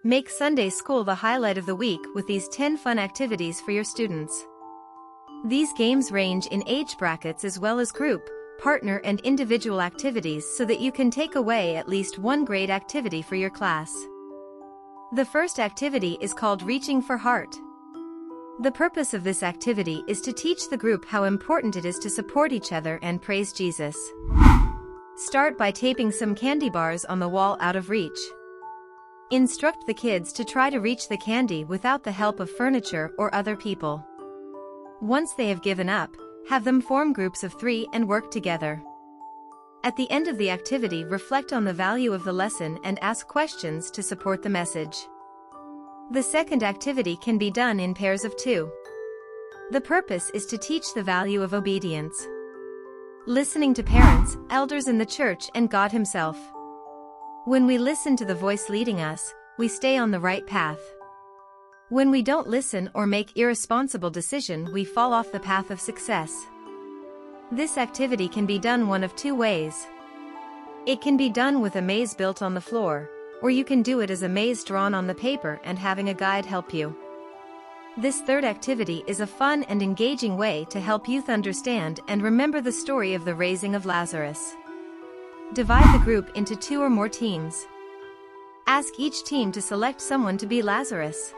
Make Sunday school the highlight of the week with these 10 fun activities for your students. These games range in age brackets as well as group, partner and individual activities so that you can take away at least one great activity for your class. The first activity is called Reaching for Heart. The purpose of this activity is to teach the group how important it is to support each other and praise Jesus. Start by taping some candy bars on the wall out of reach. Instruct the kids to try to reach the candy without the help of furniture or other people. Once they have given up, have them form groups of 3 and work together. At the end of the activity, reflect on the value of the lesson and ask questions to support the message. The second activity can be done in pairs of 2. The purpose is to teach the value of obedience. Listening to parents, elders in the church and God Himself. When we listen to the voice leading us, we stay on the right path. When we don't listen or make irresponsible decisions, we fall off the path of success. This activity can be done one of 2 ways. It can be done with a maze built on the floor, or you can do it as a maze drawn on the paper and having a guide help you. This third activity is a fun and engaging way to help youth understand and remember the story of the Raising of Lazarus. Divide the group into 2 or more teams. Ask each team to select someone to be Lazarus.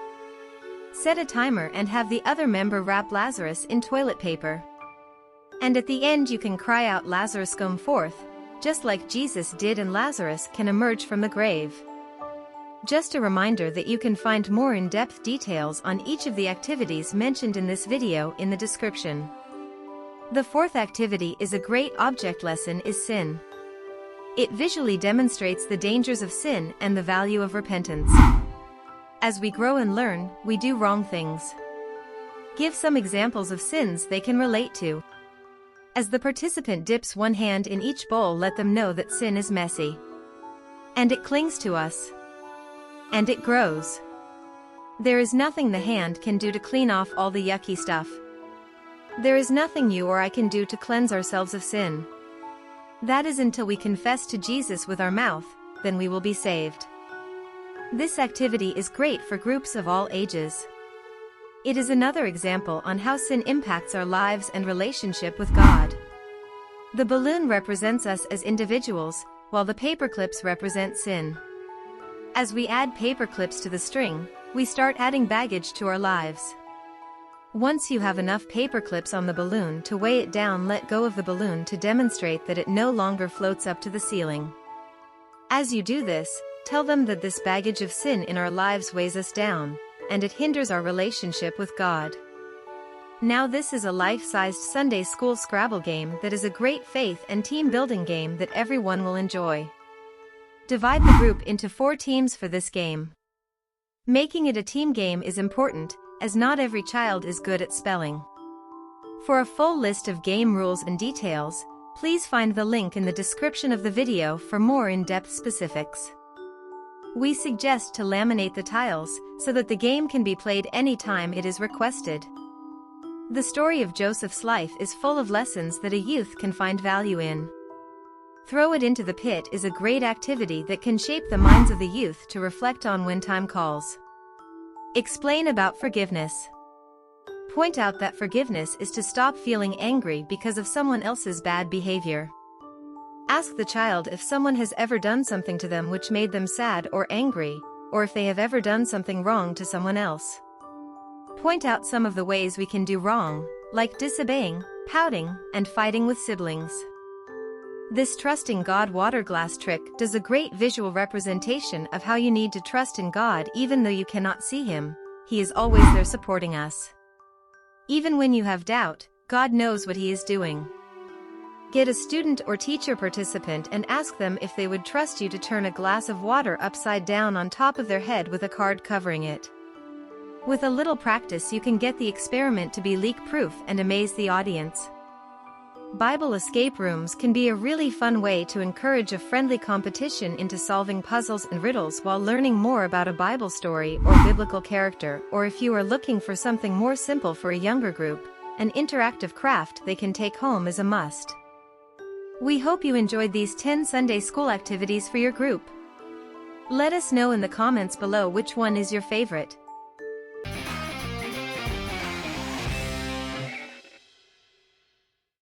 Set a timer and have the other member wrap Lazarus in toilet paper. And at the end you can cry out, "Lazarus, come forth," just like Jesus did, and Lazarus can emerge from the grave. Just a reminder that you can find more in-depth details on each of the activities mentioned in this video in the description. The fourth activity is a great object lesson is sin. It visually demonstrates the dangers of sin and the value of repentance. As we grow and learn, we do wrong things. Give some examples of sins they can relate to. As the participant dips one hand in each bowl, let them know that sin is messy. And it clings to us. And it grows. There is nothing the hand can do to clean off all the yucky stuff. There is nothing you or I can do to cleanse ourselves of sin. That is until we confess to Jesus with our mouth, then we will be saved. This activity is great for groups of all ages. It is another example on how sin impacts our lives and relationship with God. The balloon represents us as individuals, while the paper clips represent sin. As we add paper clips to the string, we start adding baggage to our lives. Once you have enough paper clips on the balloon to weigh it down, let go of the balloon to demonstrate that it no longer floats up to the ceiling. As you do this, tell them that this baggage of sin in our lives weighs us down, and it hinders our relationship with God. Now this is a life-sized Sunday school Scrabble game that is a great faith and team-building game that everyone will enjoy. Divide the group into 4 teams for this game. Making it a team game is important, as not every child is good at spelling. For a full list of game rules and details, please find the link in the description of the video for more in-depth specifics. We suggest to laminate the tiles, so that the game can be played anytime it is requested. The story of Joseph's life is full of lessons that a youth can find value in. Throw it into the pit is a great activity that can shape the minds of the youth to reflect on when time calls. Explain about forgiveness. Point out that forgiveness is to stop feeling angry because of someone else's bad behavior. Ask the child if someone has ever done something to them which made them sad or angry, or if they have ever done something wrong to someone else. Point out some of the ways we can do wrong, like disobeying, pouting, and fighting with siblings. This trusting God water glass trick does a great visual representation of how you need to trust in God even though you cannot see Him. He is always there supporting us. Even when you have doubt, God knows what He is doing. Get a student or teacher participant and ask them if they would trust you to turn a glass of water upside down on top of their head with a card covering it. With a little practice you can get the experiment to be leak-proof and amaze the audience. Bible escape rooms can be a really fun way to encourage a friendly competition into solving puzzles and riddles while learning more about a Bible story or biblical character, or if you are looking for something more simple for a younger group, an interactive craft they can take home is a must. We hope you enjoyed these 10 Sunday school activities for your group. Let us know in the comments below which one is your favorite.